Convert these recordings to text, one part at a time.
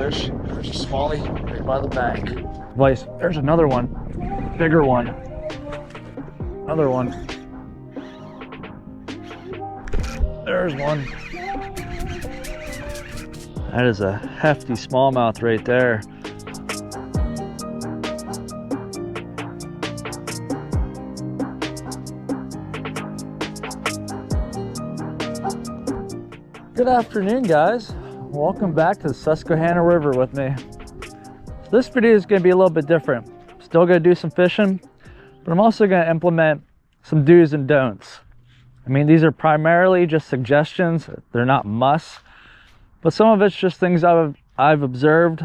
fish. There's a smallie right by the bank. Vice, there's another one, bigger one. Another one. There's one. That is a hefty smallmouth right there. Good afternoon, guys. Welcome back to the Susquehanna River with me. This video is going to be a little bit different. Still going to do some fishing, but I'm also going to implement some do's and don'ts. I mean, these are primarily just suggestions. They're not musts, but some of it's just things I've observed.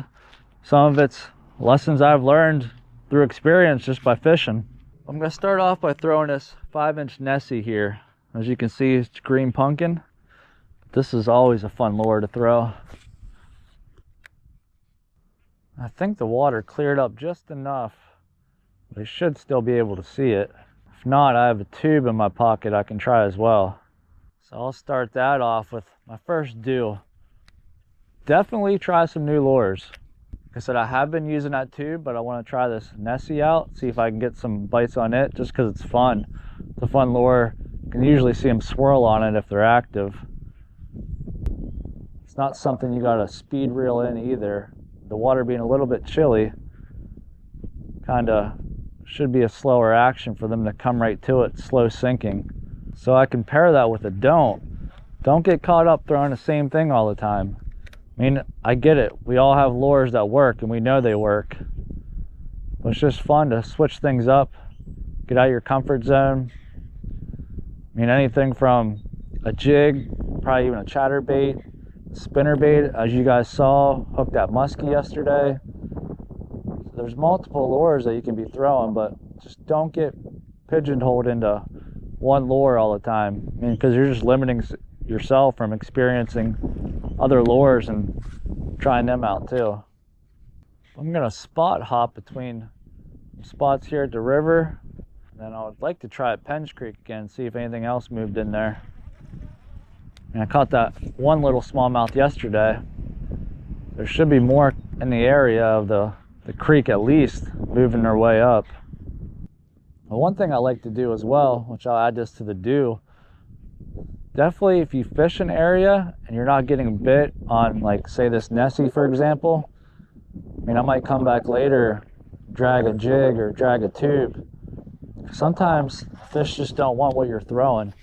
Some of it's lessons I've learned through experience just by fishing. I'm going to start off by throwing this 5-inch Nessie here. As you can see, it's green pumpkin. This is always a fun lure to throw. I think the water cleared up just enough. They should still be able to see it. If not, I have a tube in my pocket I can try as well. So I'll start that off with my first do. Definitely try some new lures. Like I said, I have been using that tube, but I want to try this Nessie out, see if I can get some bites on it, just because it's fun. It's a fun lure. You can usually see them swirl on it if they're active. It's not something you got to speed reel in either. The water being a little bit chilly, kind of should be a slower action for them to come right to it, slow sinking. So I can pair that with a don't get caught up throwing the same thing all the time. I mean, I get it, we all have lures that work and we know they work, but it's just fun to switch things up, get out of your comfort zone. I mean, anything from a jig, probably even a chatterbait, spinnerbait, as you guys saw, hooked that muskie yesterday. So there's multiple lures that you can be throwing, but just don't get pigeonholed into one lure all the time. I mean, because you're just limiting yourself from experiencing other lures and trying them out too. I'm gonna spot hop between spots here at the river, and then I would like to try at Penge Creek again, see if anything else moved in there. And I caught that one little smallmouth yesterday. There should be more in the area of the creek at least, moving their way up. But one thing I like to do as well, which I'll add this to the do, definitely if you fish an area and you're not getting bit on, like say this Nessie for example, I mean, I might come back later, drag a jig or drag a tube. Sometimes fish just don't want what you're throwing.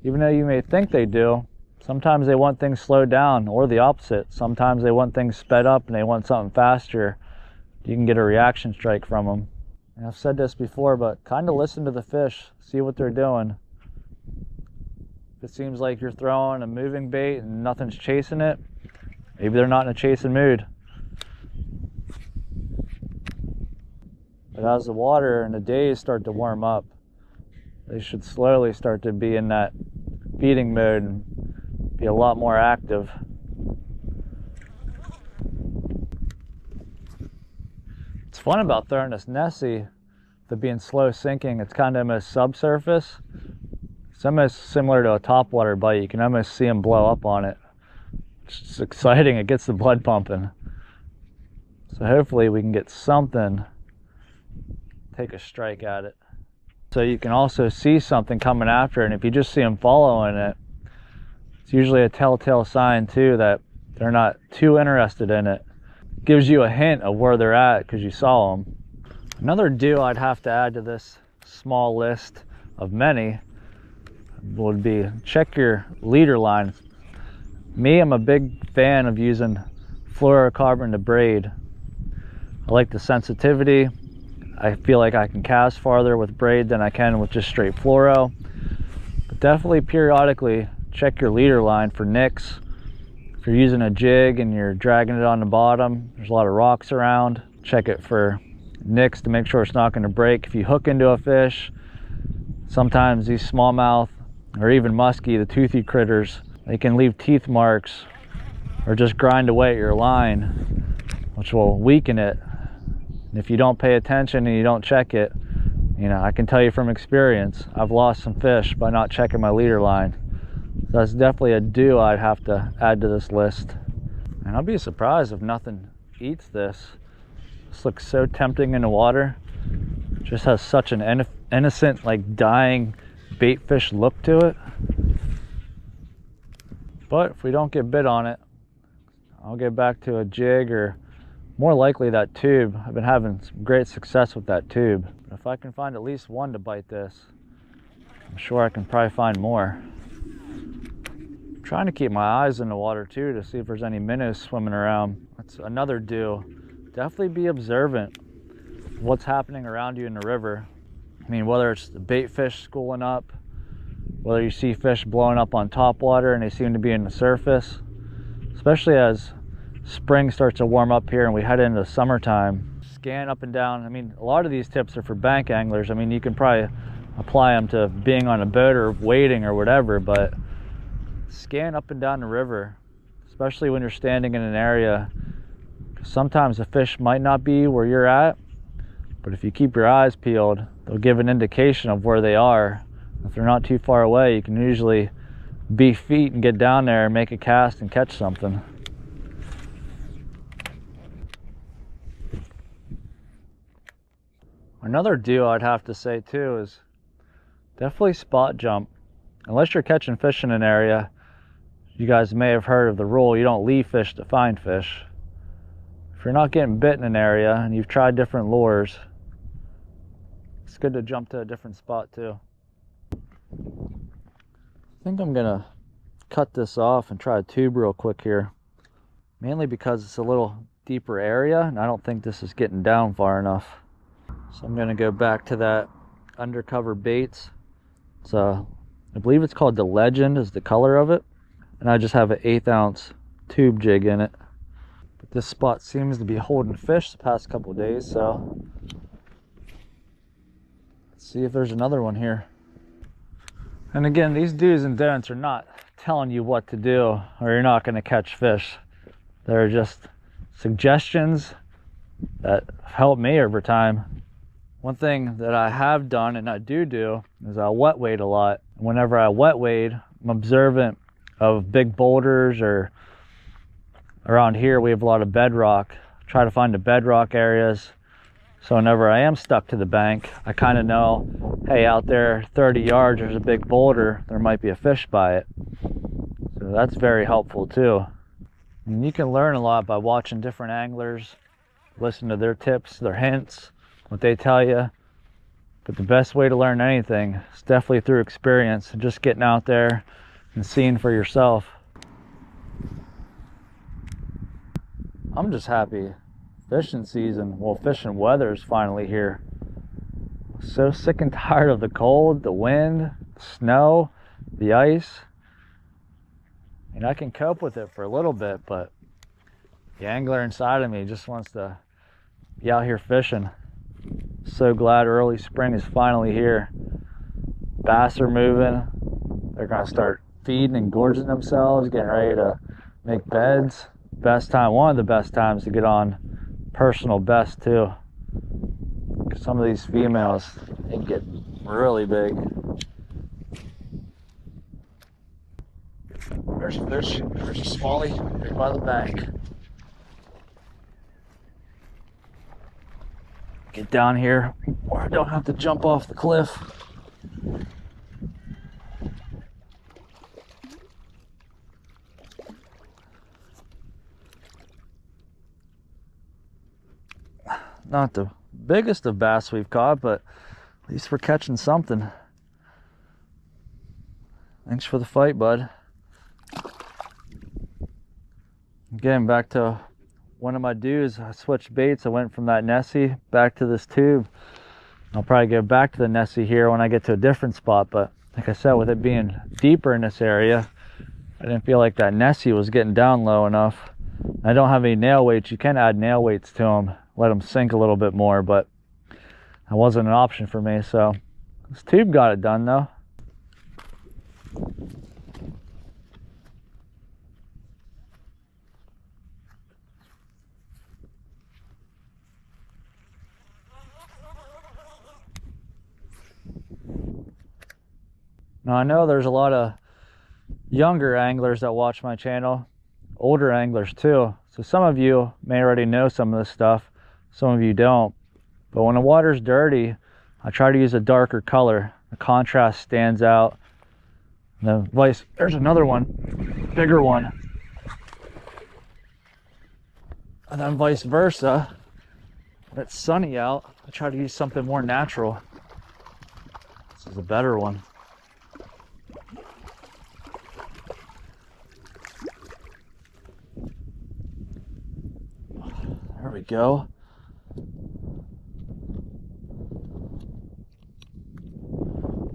Even though you may think they do, sometimes they want things slowed down, or the opposite. Sometimes they want things sped up and they want something faster. You can get a reaction strike from them. And I've said this before, but kind of listen to the fish, see what they're doing. If it seems like you're throwing a moving bait and nothing's chasing it, maybe they're not in a chasing mood. But as the water and the days start to warm up, they should slowly start to be in that feeding mode and be a lot more active. What's fun about throwing this Nessie, the being slow sinking, it's kind of almost subsurface. It's almost similar to a topwater bite. You can almost see them blow up on it. It's just exciting. It gets the blood pumping. So hopefully we can get something, take a strike at it. So you can also see something coming after it, and if you just see them following it, it's usually a telltale sign too that they're not too interested in it. Gives you a hint of where they're at because you saw them. Another do I'd have to add to this small list of many would be check your leader line. Me, I'm a big fan of using fluorocarbon to braid. I like the sensitivity. I feel like I can cast farther with braid than I can with just straight fluoro. But definitely periodically check your leader line for nicks. If you're using a jig and you're dragging it on the bottom, there's a lot of rocks around. Check it for nicks to make sure it's not going to break. If you hook into a fish, sometimes these smallmouth or even muskie, the toothy critters, they can leave teeth marks or just grind away at your line, which will weaken it. And if you don't pay attention and you don't check it, you know, I can tell you from experience, I've lost some fish by not checking my leader line. So that's definitely a do I'd have to add to this list. And I'll be surprised if nothing eats this. This looks so tempting in the water. Just has such an innocent, like dying bait fish look to it. But if we don't get bit on it, I'll get back to a jig, or more likely that tube. I've been having some great success with that tube. But if I can find at least one to bite this, I'm sure I can probably find more. I'm trying to keep my eyes in the water too to see if there's any minnows swimming around. That's another do. Definitely be observant of what's happening around you in the river. I mean, whether it's the bait fish schooling up, whether you see fish blowing up on top water and they seem to be in the surface, especially as spring starts to warm up here and we head into summertime. Scan up and down. I mean, a lot of these tips are for bank anglers. I mean, you can probably apply them to being on a boat or wading or whatever, but scan up and down the river, especially when you're standing in an area. Sometimes the fish might not be where you're at, but if you keep your eyes peeled, they'll give an indication of where they are. If they're not too far away, you can usually be feet and get down there and make a cast and catch something. Another do I'd have to say too is definitely spot jump. Unless you're catching fish in an area, you guys may have heard of the rule, you don't leave fish to find fish. If you're not getting bit in an area and you've tried different lures, it's good to jump to a different spot too. I think I'm gonna cut this off and try a tube real quick here, mainly because it's a little deeper area and I don't think this is getting down far enough. So I'm gonna go back to that undercover baits. So I believe it's called the Legend is the color of it, and I just have an 1/8 ounce tube jig in it. But this spot seems to be holding fish the past couple of days, so let's see if there's another one here. And again, these do's and don'ts are not telling you what to do or you're not going to catch fish. They're just suggestions that help me over time. One thing that I have done and I do is I wet wade a lot. Whenever I wet wade, I'm observant of big boulders, or around here we have a lot of bedrock. Try to find the bedrock areas. So whenever I am stuck to the bank, I kind of know, hey, out there 30 yards, there's a big boulder. There might be a fish by it. So that's very helpful too. And you can learn a lot by watching different anglers, listen to their tips, their hints, what they tell you. But the best way to learn anything is definitely through experience and just getting out there and seeing for yourself. I'm just happy fishing season, well, fishing weather is finally here. So sick and tired of the cold, the wind, the snow, the ice. And I can cope with it for a little bit, but the angler inside of me just wants to be out here fishing. So glad early spring is finally here. Bass are moving. They're gonna start feeding and gorging themselves, getting ready to make beds. Best time, one of the best times to get on personal best too. Some of these females, they get really big. There's a smallie right by the bank. Get down here where I don't have to jump off the cliff. Not the biggest of bass we've caught, but at least we're catching something. Thanks for the fight, bud. Again, back to one of my do's. I switched baits. I went from that Nessie back to this tube. I'll probably go back to the Nessie here when I get to a different spot, but like I said, with it being deeper in this area, I didn't feel like that Nessie was getting down low enough. I don't have any nail weights. You can add nail weights to them, let them sink a little bit more, but that wasn't an option for me. So this tube got it done though. Now I know there's a lot of younger anglers that watch my channel, older anglers too. So some of you may already know some of this stuff, some of you don't. But when the water's dirty, I try to use a darker color. The contrast stands out. There's another one, bigger one. And then vice versa, when it's sunny out, I try to use something more natural. This is a better one. There we go.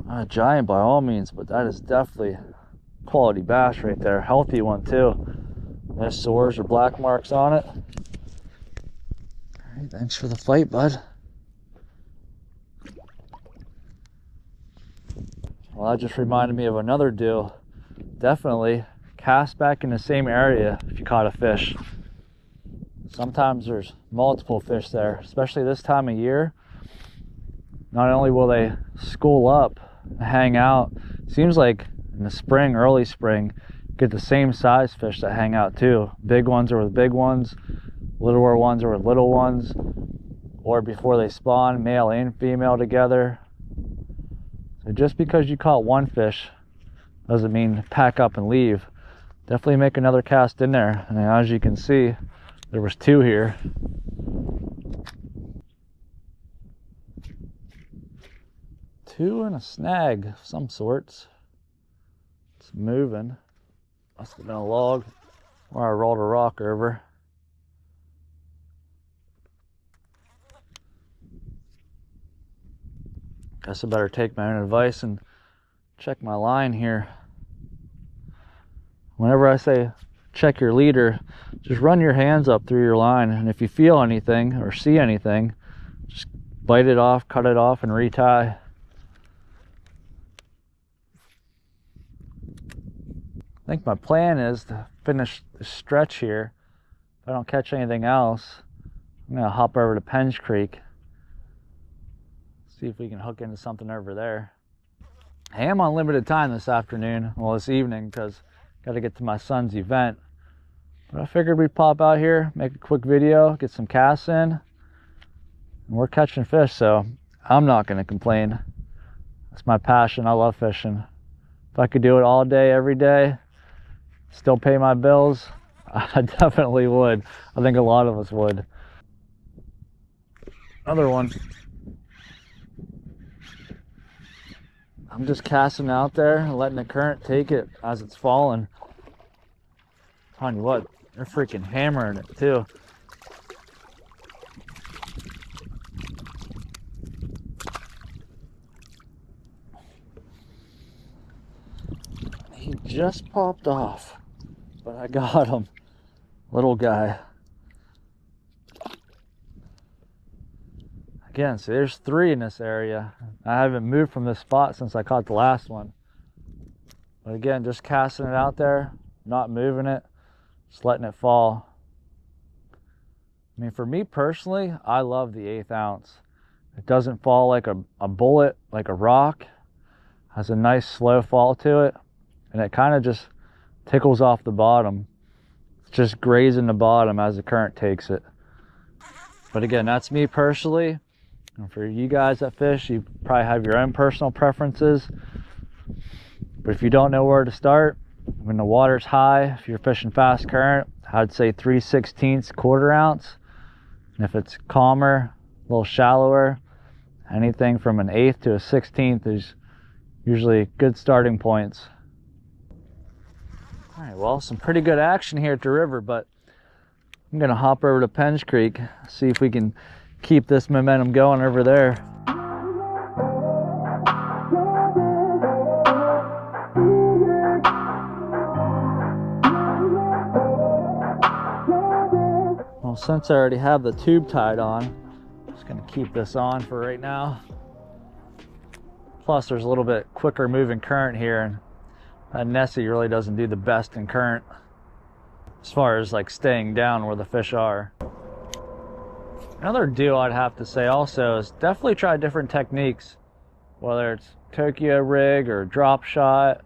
Not a giant by all means, but that is definitely quality bass right there. Healthy one too. No sores or black marks on it. All right, thanks for the fight, bud. Well, that just reminded me of another deal. Definitely cast back in the same area if you caught a fish. Sometimes there's multiple fish there, especially this time of year. Not only will they school up, hang out, seems like in the spring, early spring, get the same size fish that hang out too. Big ones are with big ones, littler ones are with little ones, or before they spawn, male and female together. So just because you caught one fish doesn't mean pack up and leave. Definitely make another cast in there. And as you can see, there was two here. Two and a snag of some sorts. It's moving. Must have been a log where I rolled a rock over. Guess I better take my own advice and check my line here. Whenever I say check your leader, just run your hands up through your line, and if you feel anything or see anything, just bite it off, cut it off, and retie. I think my plan is to finish the stretch here. If I don't catch anything else, I'm gonna hop over to Penge Creek, see if we can hook into something over there. I am on limited time this afternoon, well this evening, because got to get to my son's event. But I figured we'd pop out here, make a quick video, get some casts in, and we're catching fish, so I'm not going to complain. That's my passion. I love fishing. If I could do it all day, every day, still pay my bills, I definitely would. I think a lot of us would. Another one. I'm just casting out there and letting the current take it as it's falling. Telling you what, they're freaking hammering it too. He just popped off, but I got him. Little guy. Again, so there's three in this area. I haven't moved from this spot since I caught the last one. But again, just casting it out there, not moving it, just letting it fall. I mean, for me personally, I love the 1/8 ounce. It doesn't fall like a bullet, like a rock. Has a nice slow fall to it, and it kind of just tickles off the bottom. It's just grazing the bottom as the current takes it. But again, that's me personally. And for you guys that fish, you probably have your own personal preferences. But if you don't know where to start, when the water's high, if you're fishing fast current, I'd say 3/16 1/4 ounce. And if it's calmer, a little shallower, anything from an 1/8 to a 1/16 is usually good starting points. All right, well, some pretty good action here at the river, but I'm gonna hop over to Penge Creek, see if we can keep this momentum going over there. Well, since I already have the tube tied on, I'm just gonna keep this on for right now. Plus, there's a little bit quicker moving current here, and that Nessie really doesn't do the best in current as far as like staying down where the fish are. Another deal I'd have to say also is definitely try different techniques, whether it's Tokyo rig or drop shot,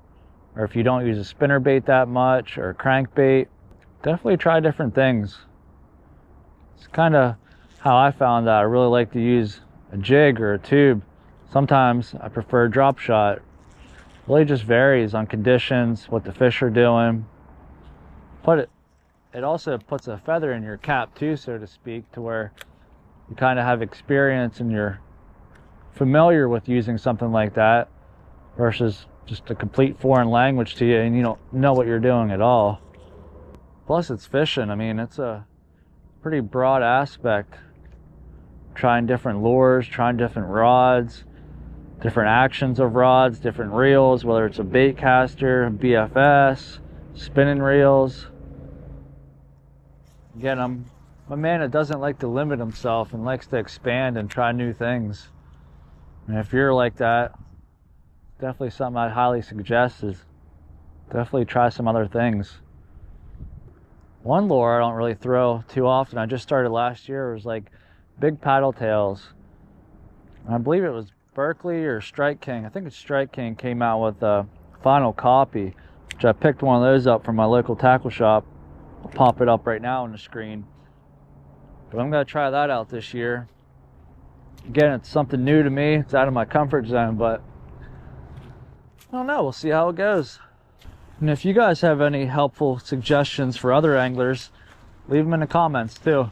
or if you don't use a spinner bait that much, or crankbait. definitely try different things. It's kind of how I found that I really like to use a jig or a tube. Sometimes I prefer a drop shot. Really just varies on conditions, what the fish are doing. But it also puts a feather in your cap too, so to speak, to where you kind of have experience and you're familiar with using something like that versus just a complete foreign language to you and you don't know what you're doing at all. Plus it's fishing. I mean, it's a pretty broad aspect. Trying different lures, trying different rods, different actions of rods, different reels, whether it's a bait caster, BFS, spinning reels. Again, I'm a man that doesn't like to limit himself and likes to expand and try new things. And if you're like that, definitely something I'd highly suggest is definitely try some other things. One lure I don't really throw too often, I just started last year, was like big paddle tails. And I believe it was BERKLEY or Strike King. I think it's Strike King came out with a final copy, which I picked one of those up from my local tackle shop. I'll pop it up right now on the screen. But I'm going to try that out this year. Again, it's something new to me. It's out of my comfort zone, but I don't know. We'll see how it goes. And if you guys have any helpful suggestions for other anglers, leave them in the comments too.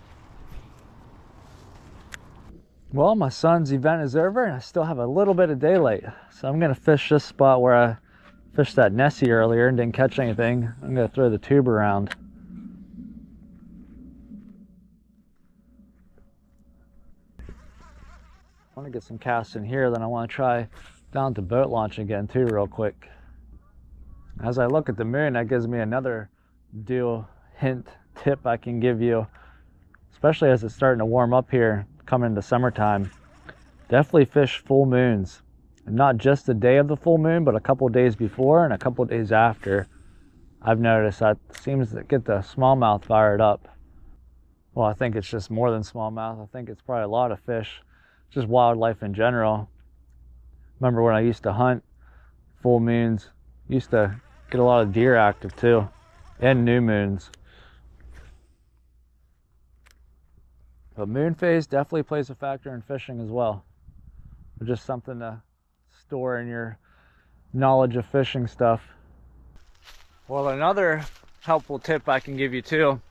Well, my son's event is over and I still have a little bit of daylight. So I'm going to fish this spot where I fished that Nessie earlier and didn't catch anything. I'm going to throw the tube around. I want to get some casts in here, then I want to try down to boat launch again too real quick. As I look at the moon, that gives me another hint tip I can give you, especially as it's starting to warm up here coming into summertime. Definitely fish full moons, and not just the day of the full moon, but a couple days before and a couple days after. I've noticed that seems to get the smallmouth fired up. Well, I think it's just more than smallmouth. I think it's probably a lot of fish, just wildlife in general. Remember when I used to hunt full moons, used to get a lot of deer active too, and new moons. But moon phase definitely plays a factor in fishing as well. It's just something to store in your knowledge of fishing stuff. Well, another helpful tip I can give you too,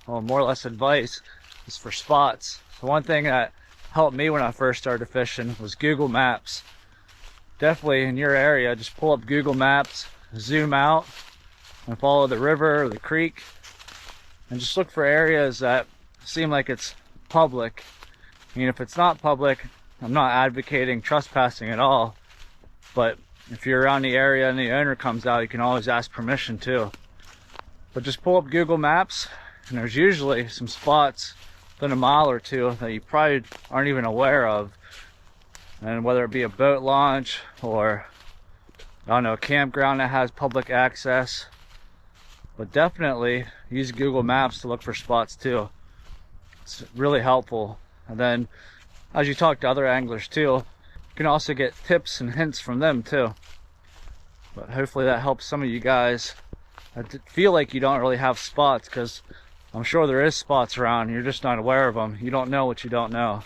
well, more or less advice, is for spots. So one thing that helped me when I first started fishing was Google Maps. Definitely in your area, just pull up Google Maps, zoom out, and follow the river or the creek, and just look for areas that seem like it's public. I mean, if it's not public, I'm not advocating trespassing at all, but if you're around the area and the owner comes out, you can always ask permission too. But just pull up Google Maps, and there's usually some spots within a mile or two that you probably aren't even aware of. And whether it be a boat launch or, I don't know, a campground that has public access, but definitely use Google Maps to look for spots too. It's really helpful. And then as you talk to other anglers too, you can also get tips and hints from them too. But hopefully that helps some of you guys that feel like you don't really have spots, because I'm sure there is spots around, you're just not aware of them. You don't know what you don't know.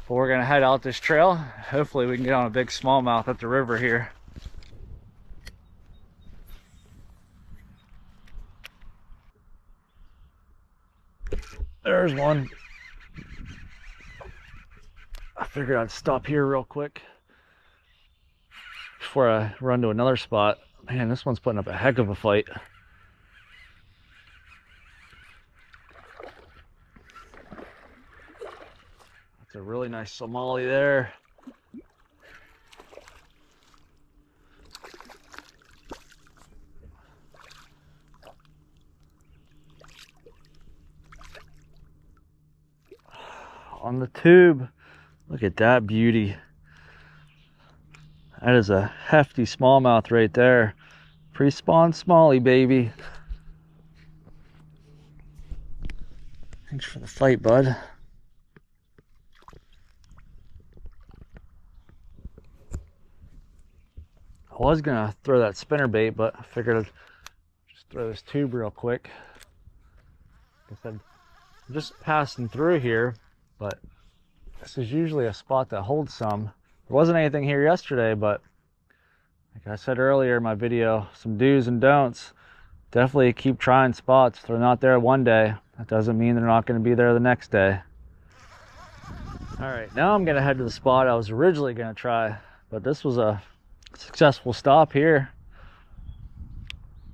But we're gonna head out this trail. Hopefully we can get on a big smallmouth at the river here. There's one. I figured I'd stop here real quick before I run to another spot. Man, this one's putting up a heck of a fight. That's a really nice Somali there. On the tube, look at that beauty. That is a hefty smallmouth right there. Pre-spawn smallie, baby. Thanks for the fight, bud. I was gonna throw that spinner bait, but I figured I'd just throw this tube real quick. Like I said, I'm just passing through here, but this is usually a spot that holds some. There wasn't anything here yesterday, but like I said earlier in my video, some do's and don'ts. Definitely keep trying spots. If they're not there one day, that doesn't mean they're not going to be there the next day. All right, now I'm going to head to the spot I was originally going to try, but this was a successful stop here.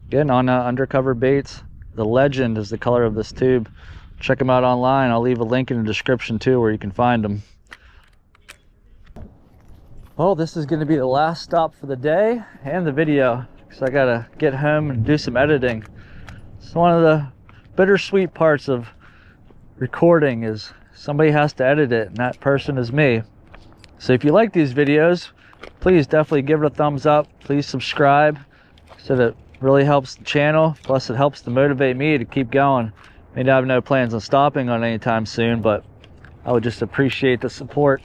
Again, on undercover baits. The Legend is the color of this tube. Check them out online. I'll leave a link in the description too where you can find them. Well, this is going to be the last stop for the day and the video, because I got to get home and do some editing. It's one of the bittersweet parts of recording is somebody has to edit it, and that person is me. So if you like these videos, please definitely give it a thumbs up. Please subscribe, so that really helps the channel. Plus it helps to motivate me to keep going. I mean, I have no plans on stopping on anytime soon, but I would just appreciate the support.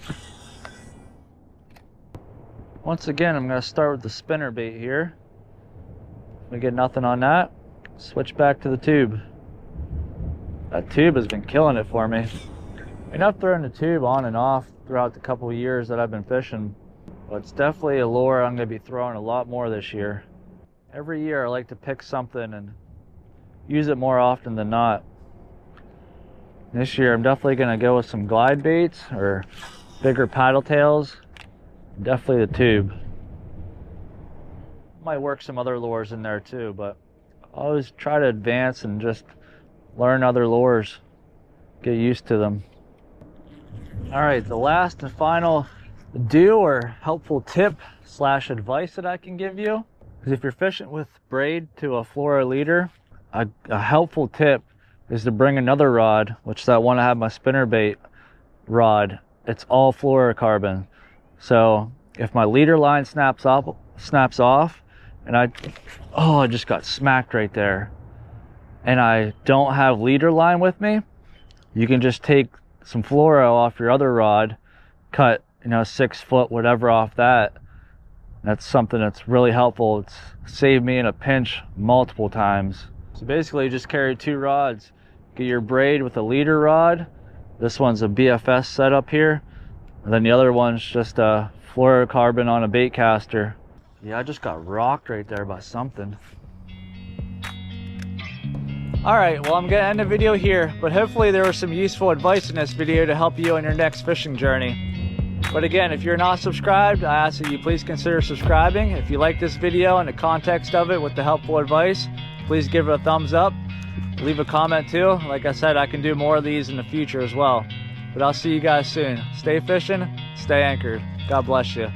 Once again, I'm going to start with the spinner bait here. We get nothing on that. Switch back to the tube. That tube has been killing it for me. I mean, I've thrown the tube on and off throughout the couple of years that I've been fishing, but it's definitely a lure I'm going to be throwing a lot more this year. Every year I like to pick something and use it more often than not. This year I'm definitely going to go with some glide baits or bigger paddle tails. Definitely the tube. Might work some other lures in there too, but I always try to advance and just learn other lures, get used to them. All right, the last and final do or helpful tip / advice that I can give you is if you're fishing with braid to a fluoro leader, a helpful tip is to bring another rod, which is that one I have my spinnerbait rod. It's all fluorocarbon. So if my leader line snaps off, and I just got smacked right there, and I don't have leader line with me, you can just take some fluoro off your other rod, cut 6 foot whatever off that. That's something that's really helpful. It's saved me in a pinch multiple times. So basically you just carry 2 rods. Get your braid with a leader rod. This one's a BFS setup here, and then the other one's just a fluorocarbon on a bait caster. Yeah, I just got rocked right there by something. Alright, well, I'm going to end the video here, but hopefully there was some useful advice in this video to help you on your next fishing journey. But again, if you're not subscribed, I ask that you please consider subscribing. If you like this video and the context of it with the helpful advice, please give it a thumbs up. Leave a comment too. Like I said, I can do more of these in the future as well. But I'll see you guys soon. Stay fishing, stay anchored. God bless you.